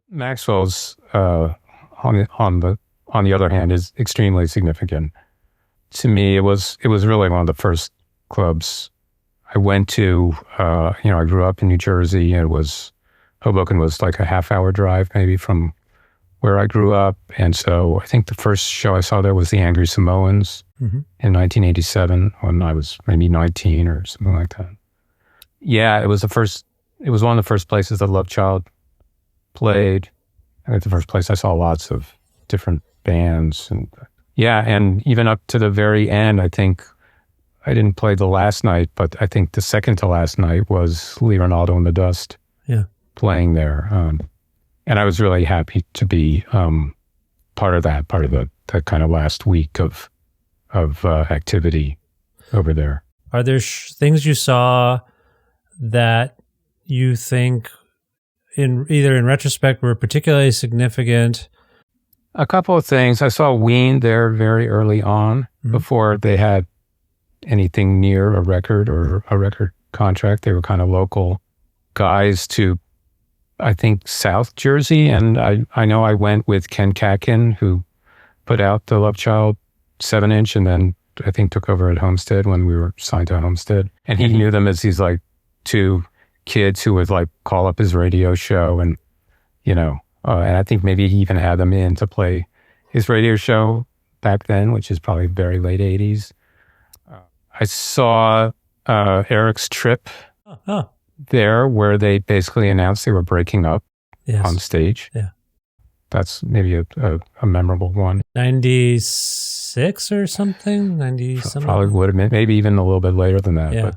Maxwell's on the other hand is extremely significant to me. It was really one of the first clubs I went to. I grew up in New Jersey. Hoboken was like a half-hour drive maybe from where I grew up, and so I think the first show I saw there was the Angry Samoans in 1987 when I was maybe 19 or something like that. Yeah, it was one of the first places that Love Child played. I think the first place I saw lots of different bands, and even up to the very end. I think I didn't play the last night, but I think the second to last night was Lee Ronaldo and the Dust playing there. And I was really happy to be part of the kind of last week of activity over there. Are there things you saw that you think, either in retrospect, were particularly significant? A couple of things. I saw Ween there very early on, before they had anything near a record or a record contract. They were kind of local guys to, I think, South Jersey. And I know I went with Ken Katkin, who put out the Love Child 7-inch and then I think took over at Homestead when we were signed to Homestead. And he knew them as these like two kids who would like call up his radio show and, and I think maybe he even had them in to play his radio show back then, which is probably very late 80s. I saw Eric's Trip there, where they basically announced they were breaking up on stage. Yeah. That's maybe a memorable one. 96 or something? 90 something? Probably would have been, maybe even a little bit later than that. Yeah. But